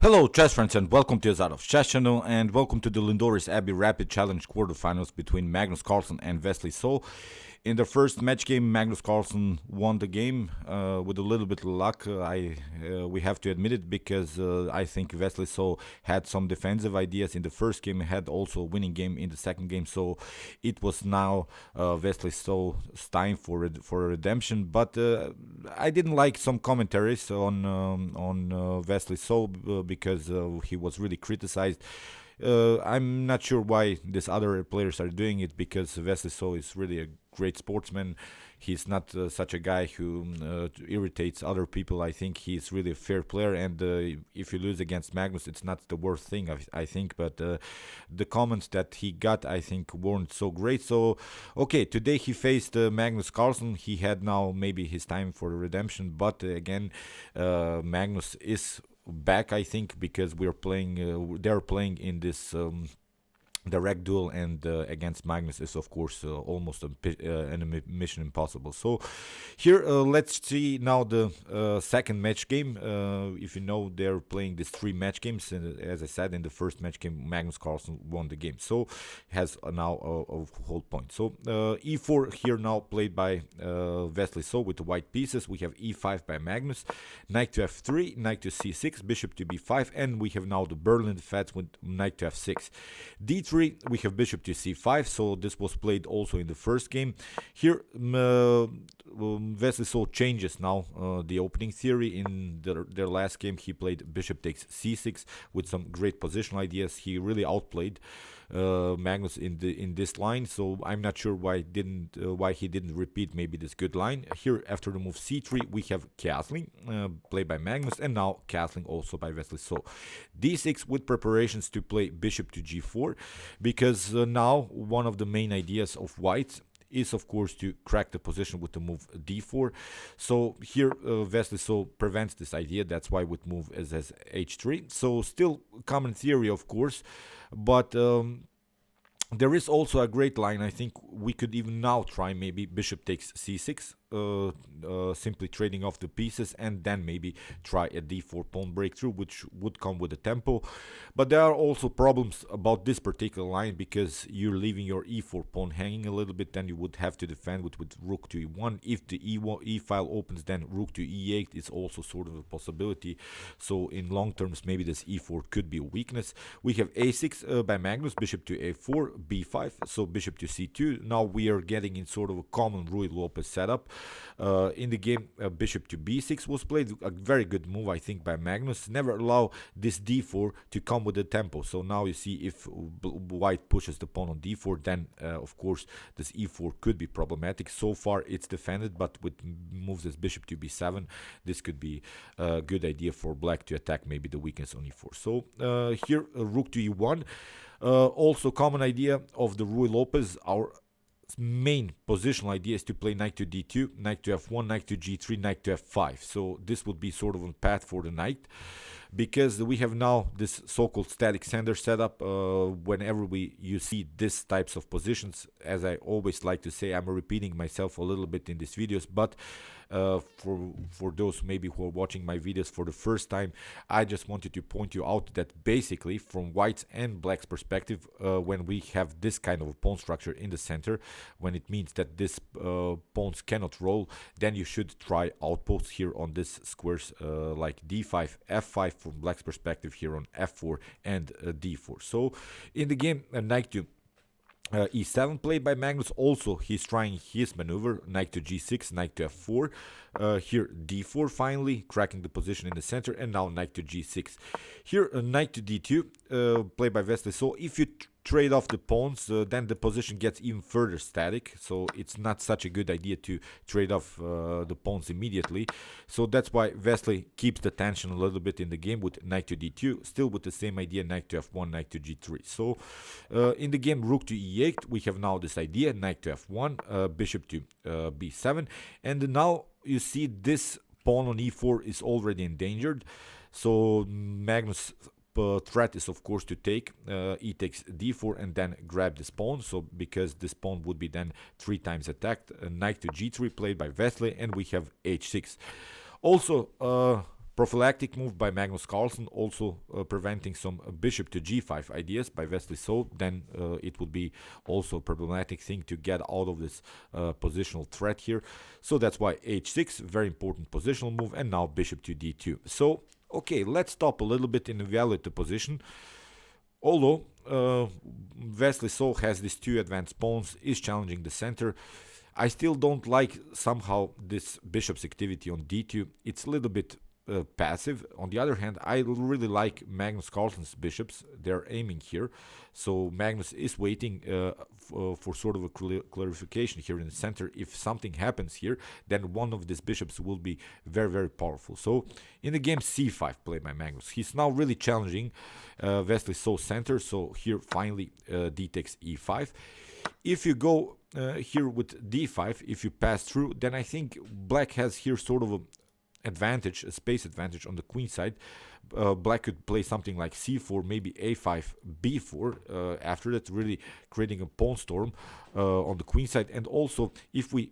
Hello, chess friends, and welcome to Azadov's Chess Channel, and welcome to the Lindores Abbey Rapid Challenge quarterfinals between Magnus Carlsen and Wesley. So, in the first match game, Magnus Carlsen won the game with a little bit of luck. We have to admit it because I think Wesley had some defensive ideas in the first game, had also a winning game in the second game. So, it was now Wesley time for a redemption. But I didn't like some commentaries on Wesley because he was really criticized. I'm not sure why these other players are doing it because Wesley is really a great sportsman. He's not such a guy who irritates other people. I think he's really a fair player, and if you lose against Magnus, it's not the worst thing, I think. But the comments that he got, I think, weren't so great. So, okay, today he faced Magnus Carlsen. He had now maybe his time for redemption, but again, Magnus is back, I think, because we're playing. They're playing in this direct duel, and against Magnus is of course almost a mission impossible. So here let's see now the second match game. If you know, they're playing these three match games, and as I said, in the first match game Magnus Carlsen won the game, so has now a whole point. So e4 here now played by Wesley. So with the white pieces we have e5 by Magnus, knight to f3, knight to c6, bishop to b5, and we have now the Berlin defense with knight to f6. d3, we have bishop to c5, so this was played also in the first game. Here Wesley changes now the opening theory. In their last game he played bishop takes c6 with some great positional ideas. He really outplayed Magnus in this line, so I'm not sure why he didn't repeat maybe this good line. Here after the move c3 we have castling played by Magnus, and now castling also by Wesley. So d6 with preparations to play bishop to g4, because now one of the main ideas of white is of course to crack the position with the move d4. So here Wesley prevents this idea. That's why with move is as h3. So still common theory, of course, but there is also a great line. I think we could even now try maybe bishop takes c6, simply trading off the pieces, and then maybe try a d4 pawn breakthrough, which would come with a tempo. But there are also problems about this particular line, because you're leaving your e4 pawn hanging a little bit. Then you would have to defend with rook to e1. If the e file opens, then rook to e8 is also sort of a possibility. So in long terms maybe this e4 could be a weakness. We have a6 by Magnus, bishop to a4, b5, so bishop to c2. Now we are getting in sort of a common Ruy Lopez setup. In the game bishop to b6 was played, a very good move I think by Magnus. Never allow this d4 to come with the tempo. So now you see, if white pushes the pawn on d4, then of course this e4 could be problematic. So far it's defended, but with moves as bishop to b7, this could be a good idea for black to attack maybe the weakness on e4. So here rook to e1, also common idea of the Ruy Lopez. Our main positional idea is to play knight to d2, knight to f1, knight to g3, knight to f5. So this would be sort of a path for the knight, because we have now this so-called static center setup. Whenever you see these types of positions, as I always like to say, I'm repeating myself a little bit in these videos, but for those maybe who are watching my videos for the first time, I just wanted to point you out that basically from white's and black's perspective, when we have this kind of a pawn structure in the center, when it means that this pawns cannot roll, then you should try outposts here on this squares, like d5, f5 from black's perspective, here on f4 and d4. So in the game, knight to e7 played by Magnus. Also he's trying his maneuver, knight to g6, knight to f4, here d4 finally cracking the position in the center, and now knight to g6. Here knight to d2 played by Wesley. So if you trade off the pawns, then the position gets even further static, so it's not such a good idea to trade off the pawns immediately. So that's why Wesley keeps the tension a little bit in the game with knight to d2, still with the same idea, knight to f1, knight to g3. So in the game rook to e8, we have now this idea, knight to f1, bishop to b7, and now you see this pawn on e4 is already endangered. So Magnus threat is of course to take e takes d4 and then grab this pawn. So because this pawn would be then 3 times attacked, knight to g3 played by Wesley, and we have h6. Also Prophylactic move by Magnus Carlsen, also preventing some bishop to g5 ideas by Wesley. So then it would be also a problematic thing to get out of this positional threat here. So that's why h6, very important positional move, and now bishop to d2. So okay, let's stop a little bit and evaluate the position. Although Wesley So has these two advanced pawns, is challenging the center, I still don't like somehow this bishop's activity on d2. It's a little bit passive. On the other hand, I really like Magnus Carlsen's bishops. They're aiming here. So Magnus is waiting for sort of a clarification here in the center. If something happens here, then one of these bishops will be very, very powerful. So in the game c5 played by Magnus, he's now really challenging Wesley So center. So here finally d takes e5. If you go here with d5, if you pass through, then I think black has here sort of a advantage, a space advantage on the queen side. Black could play something like c4, maybe a5, b4 after that, really creating a pawn storm on the queen side. And also, if we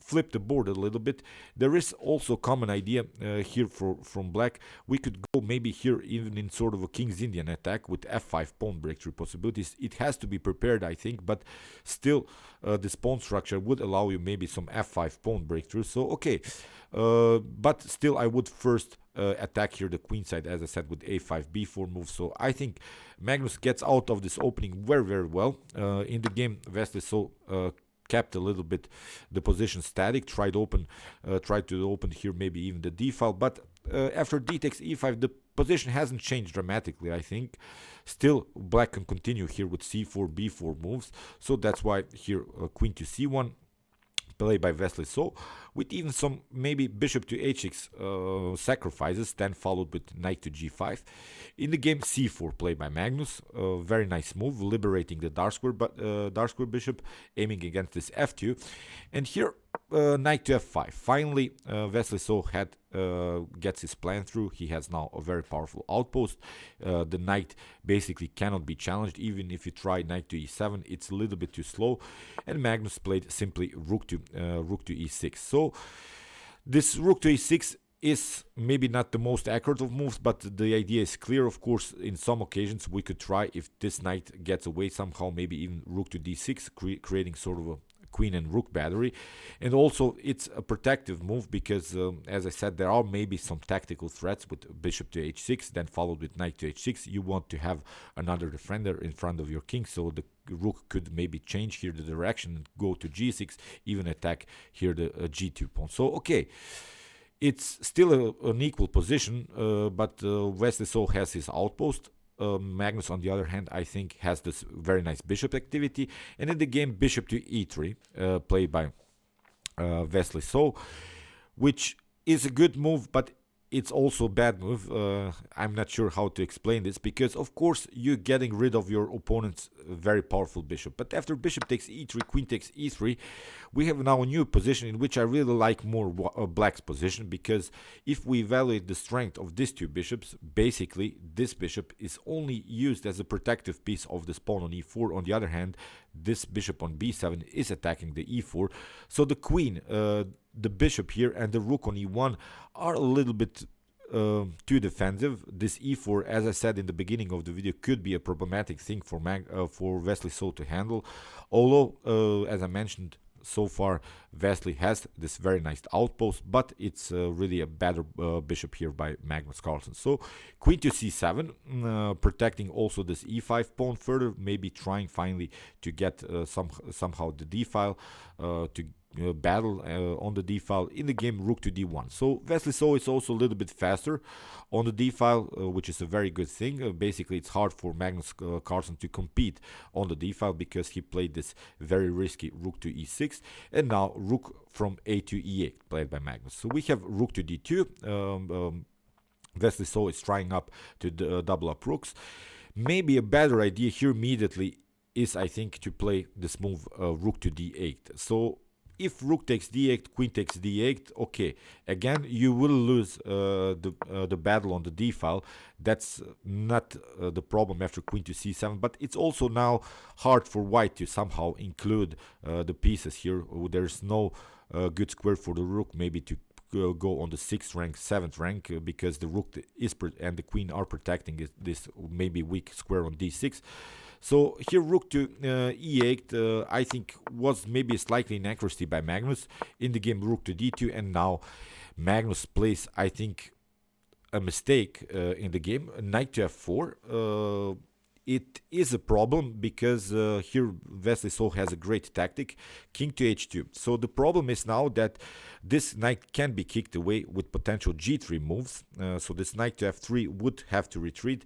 flip the board a little bit, there is also a common idea here from black. We could go maybe here even in sort of a King's Indian attack with f5 pawn breakthrough possibilities. It has to be prepared, I think, but still this pawn structure would allow you maybe some f5 pawn breakthrough. So okay, but still I would first attack here the queen side, as I said, with a5 b4 move. So I think Magnus gets out of this opening very, very well. In the game, Wesley So kept a little bit the position static, tried to open here maybe even the d file, but after d takes e5, the position hasn't changed dramatically, I think. Still, black can continue here with c4, b4 moves, so that's why here queen to c1 played by Wesley So, with even some maybe bishop to h6 sacrifices, then followed with knight to g5. In the game c4 played by Magnus, very nice move, liberating the dark square bishop, aiming against this f2, and here knight to f5. Finally, Wesley So gets his plan through. He has now a very powerful outpost. The knight basically cannot be challenged. Even if you try knight to e7, it's a little bit too slow. And Magnus played simply rook to e6. So this rook to e6 is maybe not the most accurate of moves, but the idea is clear. Of course, in some occasions we could try, if this knight gets away somehow, maybe even rook to d6, creating sort of a queen and rook battery. And also it's a protective move because as I said, there are maybe some tactical threats with bishop to h6, then followed with knight to h6. You want to have another defender in front of your king, so the rook could maybe change here the direction and go to g6, even attack here the g2 pawn. So okay, it's still an equal position, but Wesley So has his outpost. Magnus, on the other hand, I think has this very nice bishop activity. And in the game, bishop to e3, played by Wesley So, which is a good move, but it's also a bad move. I'm not sure how to explain this, because of course you're getting rid of your opponent's very powerful bishop. But after bishop takes e3, queen takes e3, we have now a new position in which I really like more black's position, because if we evaluate the strength of these two bishops, basically this bishop is only used as a protective piece of this pawn on e4. On the other hand, this bishop on b7 is attacking the e4. So the queen, the bishop here, and the rook on e1 are a little bit too defensive. This e4, as I said in the beginning of the video, could be a problematic thing for Wesley So to handle. Although, as I mentioned, so far Wesley has this very nice outpost, but it's really a better bishop here by Magnus Carlsen. So queen to c7, protecting also this e5 pawn further, maybe trying finally to get somehow the d file to battle on the d file. In the game, rook to d1. So Wesley So is also a little bit faster on the d file, which is a very good thing. Basically, it's hard for Magnus Carlsen to compete on the d file because he played this very risky rook to e6, and now rook from a to e8 played by Magnus. So we have rook to d2. Wesley So is trying up to double up rooks. Maybe a better idea here immediately is, I think, to play this move rook to d8. So if rook takes d8, queen takes d8, okay, again you will lose the battle on the d file. That's not the problem after queen to c7, but it's also now hard for white to somehow include the pieces here. There's no good square for the rook maybe to go on the 6th rank, 7th rank, because the rook is and the queen are protecting this maybe weak square on d6. So here rook to e8, I think was maybe a slightly inaccuracy by Magnus. In the game rook to d2, and now Magnus plays, I think, a mistake in the game. Knight to f4. It is a problem because here Wesley So has a great tactic, king to h2. So the problem is now that this knight can be kicked away with potential g3 moves. So this knight to f3 would have to retreat.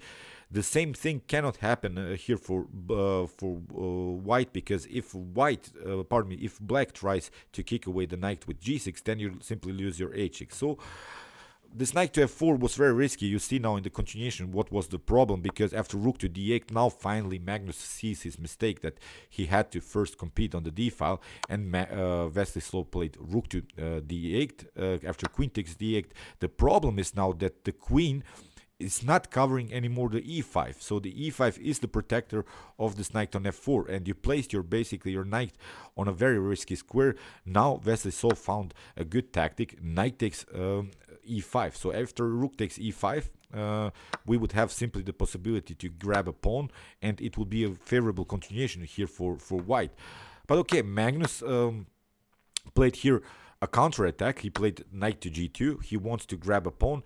The same thing cannot happen here for white, because if if black tries to kick away the knight with g6, then you simply lose your h6. So this knight to f4 was very risky. You see now in the continuation what was the problem, because after rook to d8, now finally Magnus sees his mistake, that he had to first compete on the d file, and Wesley So played rook to d8 after queen takes d8. The problem is now that the queen is not covering anymore the e5. So the e5 is the protector of this knight on f4, and you placed basically your knight on a very risky square. Now Wesley So found a good tactic. Knight takes e5. So after rook takes e5, we would have simply the possibility to grab a pawn, and it would be a favorable continuation here for white. But okay, Magnus played here a counter attack. He played knight to g2. He wants to grab a pawn.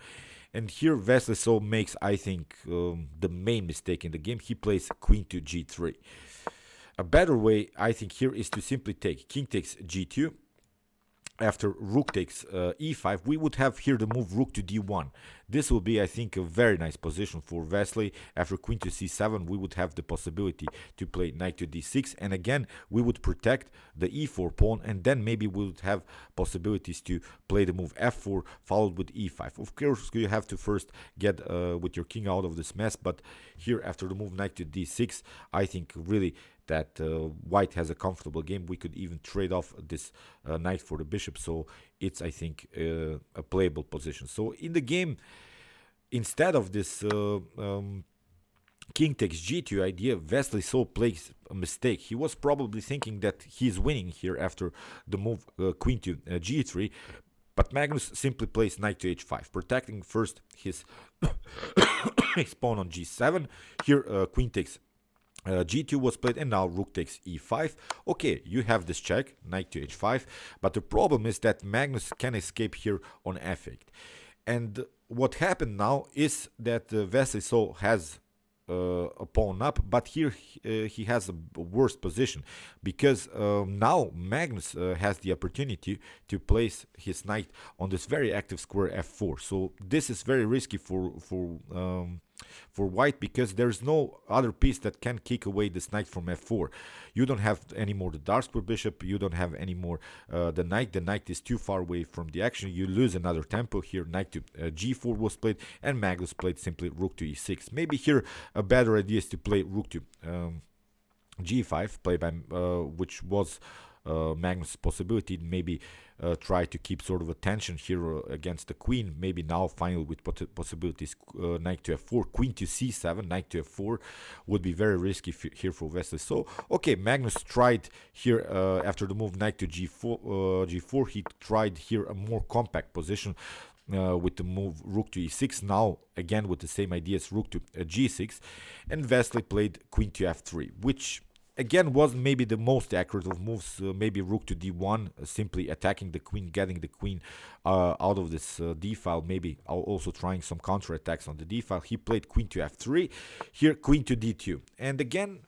And here Wesley So makes, I think, the main mistake in the game. He plays queen to g3. A better way, I think, here is to simply take king takes g2. After rook takes e5, we would have here the move rook to d1. This will be, I think, a very nice position for Wesley. After queen to c7, we would have the possibility to play knight to d6, and again we would protect the e4 pawn, and then maybe we would have possibilities to play the move f4 followed with e5. Of course, you have to first get with your king out of this mess, but here after the move knight to d6, I think really that white has a comfortable game. We could even trade off this knight for the bishop, so it's, I think, a playable position. So in the game, instead of this king takes g2 idea, Wesley So plays a mistake. He was probably thinking that he's winning here after the move queen to g3, but Magnus simply plays knight to h5, protecting first his, his pawn on g7. Here queen takes g2 was played, and now rook takes e5. Okay, you have this check, knight to h5, but the problem is that Magnus can escape here on f8. And what happened now is that Wesley So has a pawn up, but here he has a worse position, because now Magnus has the opportunity to place his knight on this very active square f4. So this is very risky for white, because there's no other piece that can kick away this knight from f4. You don't have anymore the dark square bishop, you don't have anymore the knight is too far away from the action. You lose another tempo here. Knight to g4 was played, and Magnus played simply rook to e6. Maybe here a better idea is to play rook to g5, play by which was Magnus' possibility. Maybe try to keep sort of a tension here against the queen. Maybe now finally with possibilities knight to f4, queen to c7, knight to f4 would be very risky here for Wesley. So okay, Magnus tried here after the move knight to g4, he tried here a more compact position with the move rook to e6. Now again with the same ideas, rook to g6, and Wesley played queen to f3, which again wasn't maybe the most accurate of moves. Maybe rook to d1, simply attacking the queen, getting the queen out of this d file, maybe also trying some counter attacks on the d file. He played queen to f3, here queen to d2, and again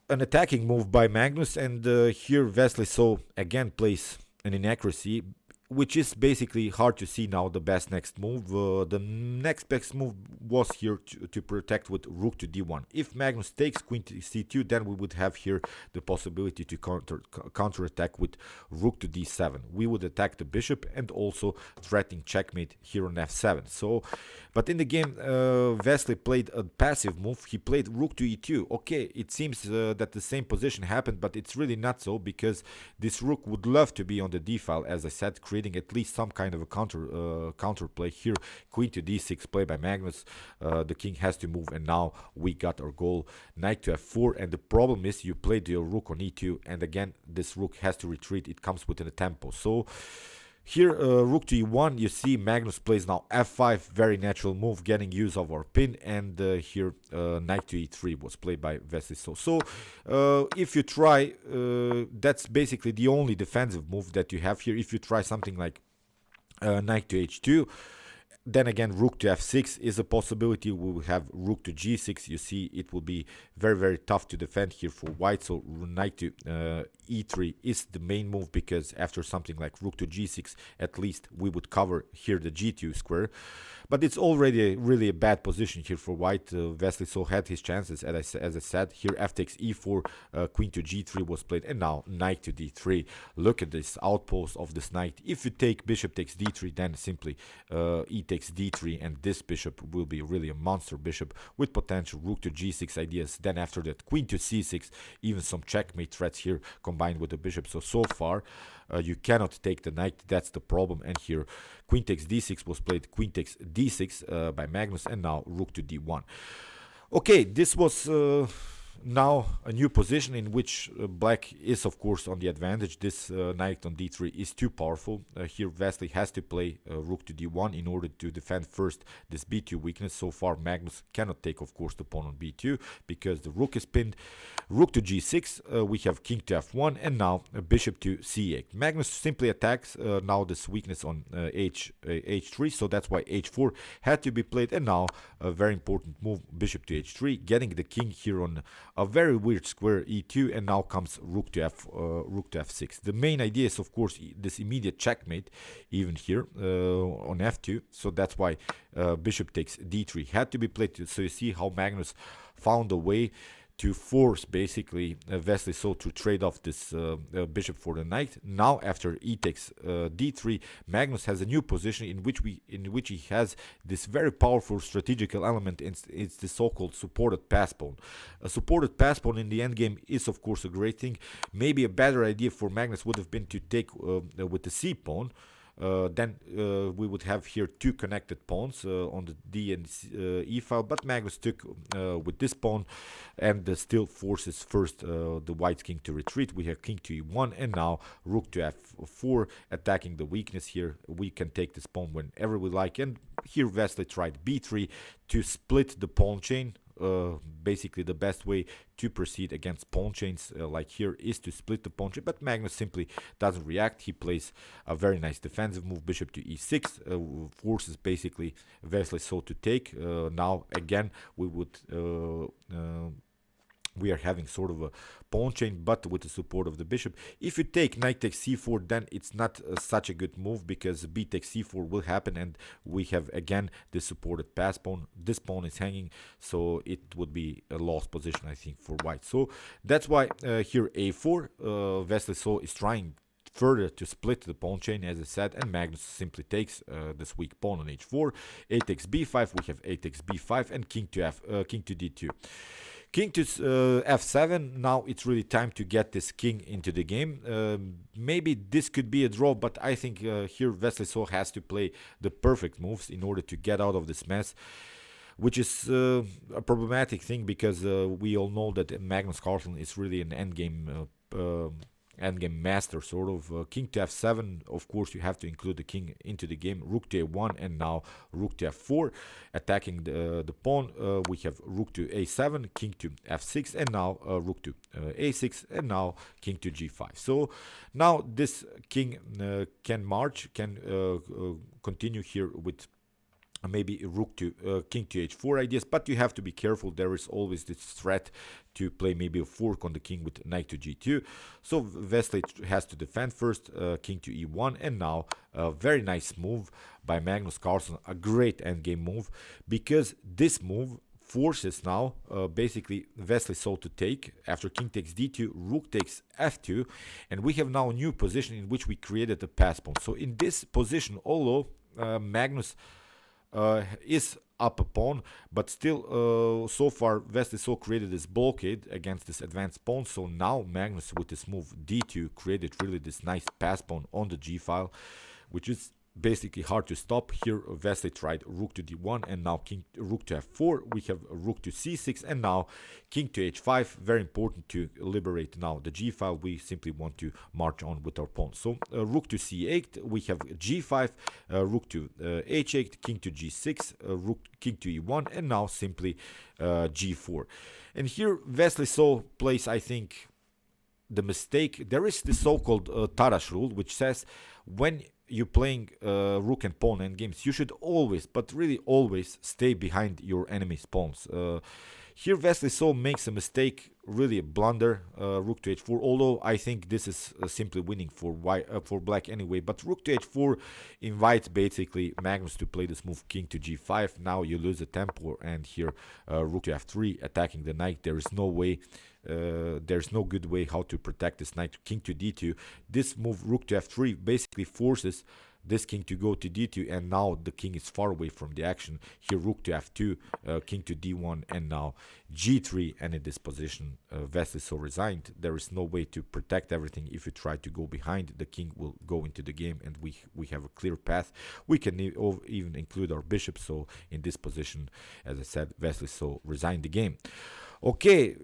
an attacking move by Magnus, and here Wesley So again plays an inaccuracy, which is basically hard to see now the best next move. The next best move was here to protect with rook to d1. If Magnus takes queen to c2, then we would have here the possibility to counter attack with rook to d7. We would attack the bishop and also threatening checkmate here on f7. So, but in the game, Wesley played a passive move. He played rook to e2. Okay, it seems that the same position happened, but it's really not so, because this rook would love to be on the d file, as I said, creating at least some kind of a counter play here. Queen to d6 play by Magnus. The king has to move, and now we got our goal, knight to f4. And the problem is you played your rook on e2, and again this rook has to retreat. It comes within a tempo. So Here, rook to e1, you see Magnus plays now f5, very natural move, getting use of our pin, and here knight to e3 was played by Wesley. So if you try, that's basically the only defensive move that you have here. If you try something like knight to h2, then again, rook to f6 is a possibility. We will have rook to g6. You see, it will be very, very tough to defend here for white. So knight to e3 is the main move, because after something like rook to g6, at least we would cover here the g2 square. But it's already really a bad position here for white. Wesley so had his chances, as I said. Here f takes e4, queen to g3 was played, and now knight to d3. Look at this outpost of this knight. If you take bishop takes d3, then simply e takes d3, and this bishop will be really a monster bishop with potential rook to g6 ideas. Then after that, queen to c6, even some checkmate threats here combined with the bishop. So far, you cannot take the knight. That's the problem. And here, queen takes d6 was played, queen takes d6 by Magnus, and now rook to d1. Okay, this was now a new position in which black is of course on the advantage. This knight on d3 is too powerful. Here Wesley has to play rook to d1 in order to defend first this b2 weakness. So far Magnus cannot take of course the pawn on b2 because the rook is pinned. Rook to g6, we have king to f1, and now bishop to c8. Magnus simply attacks now this weakness on h3, so that's why h4 had to be played. And now a very important move, bishop to h3, getting the king here on a very weird square e2, and now comes rook to f6. The main idea is of course this immediate checkmate even here on f2, so that's why bishop takes d3 had to be played. So you see how Magnus found a way to force basically Wesley so to trade off this bishop for the knight. Now after e takes d3, Magnus has a new position in which he has this very powerful strategical element. It's the so-called supported pass pawn. A supported pass pawn in the endgame is of course a great thing. Maybe a better idea for Magnus would have been to take with the c pawn. Then we would have here two connected pawns on the d and e file, but Magnus took with this pawn and still forces first the white king to retreat. We have king to e1, and now rook to f4, attacking the weakness here. We can take this pawn whenever we like, and here Wesley tried b3 to split the pawn chain. Basically the best way to proceed against pawn chains like here is to split the pawn chain, but Magnus simply doesn't react. He plays a very nice defensive move, bishop to e6, forces basically Wesley so to take. Now again we are having sort of a pawn chain, but with the support of the bishop. If you take knight takes c4, then it's not such a good move, because b takes c4 will happen, and we have again the supported pass pawn. This pawn is hanging, so it would be a lost position, I think, for white. So that's why here a4, Wesley so is trying further to split the pawn chain, as I said, and Magnus simply takes this weak pawn on h4. A takes b5, we have a takes b5, and king to d2. King to f7. Now it's really time to get this king into the game. Maybe this could be a draw, but I think here Wesley so has to play the perfect moves in order to get out of this mess, which is a problematic thing, because we all know that Magnus Carlsen is really an endgame master, sort of. King to f7, of course you have to include the king into the game. Rook to a1, and now rook to f4, attacking the pawn. We have rook to a7, king to f6, and now rook to a6, and now king to g5. So now this king can march, can continue here with maybe rook to king to h4 ideas, but you have to be careful. There is always this threat to play maybe a fork on the king with knight to g2. So Wesley has to defend first, king to e1, and now a very nice move by Magnus Carlsen, a great endgame move, because this move forces now basically Wesley so to take. After king takes d2, rook takes f2, and we have now a new position in which we created a pass pawn. So in this position, although Magnus is up a pawn, but still so far Wesley so created this blockade against this advanced pawn. So now Magnus with this move d2 created really this nice pass pawn on the g file, which is basically hard to stop. Here Wesley tried rook to d1, and now rook to f4. We have rook to c6, and now king to h5. Very important to liberate now the g file. We simply want to march on with our pawn. So rook to c8, we have g5, rook to h8, king to g6, king to e1, and now simply g4. And here Wesley plays, I think, the mistake. There is the so-called Tarrasch rule, which says when you're playing rook and pawn endgames, you should always, but really always, stay behind your enemy's pawns. Here Wesley makes a mistake, really a blunder, rook to h4, although I think this is simply winning for black anyway. But rook to h4 invites basically Magnus to play this move, king to g5. Now you lose the tempo, and here rook to f3, attacking the knight. There is no way, there's no good way how to protect this knight. King to d2. This move, rook to f3, basically forces this king to go to d2, and now the king is far away from the action. Here rook to f2, king to d1, and now g3. And in this position Wesley resigned. There is no way to protect everything. If you try to go behind, the king will go into the game, and we have a clear path. We can even include our bishop. So in this position, as I said, Wesley resigned the game. Okay,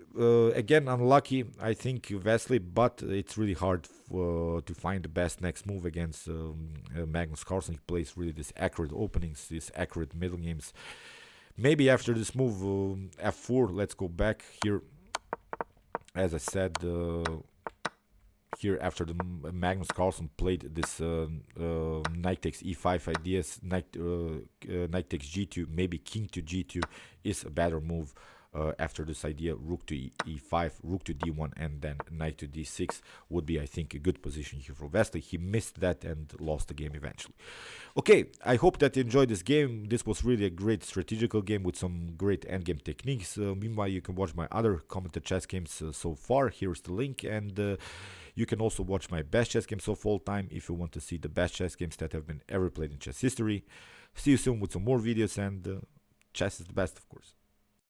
again unlucky, I think, Wesley, but it's really hard to find the best next move against Magnus Carlsen. He plays really these accurate openings, these accurate middle games. Maybe after this move, f4, let's go back here. As I said, here after the Magnus Carlsen played this knight takes e5 ideas, knight takes g2, maybe king to g2 is a better move. After this idea, rook to e5, rook to d1, and then knight to d6 would be, I think, a good position here for Wesley. He missed that and lost the game eventually. Okay, I hope that you enjoyed this game. This was really a great strategical game with some great endgame techniques. Meanwhile, you can watch my other commented chess games so far. Here's the link, and you can also watch my best chess games of all time if you want to see the best chess games that have been ever played in chess history. See you soon with some more videos, and chess is the best, of course.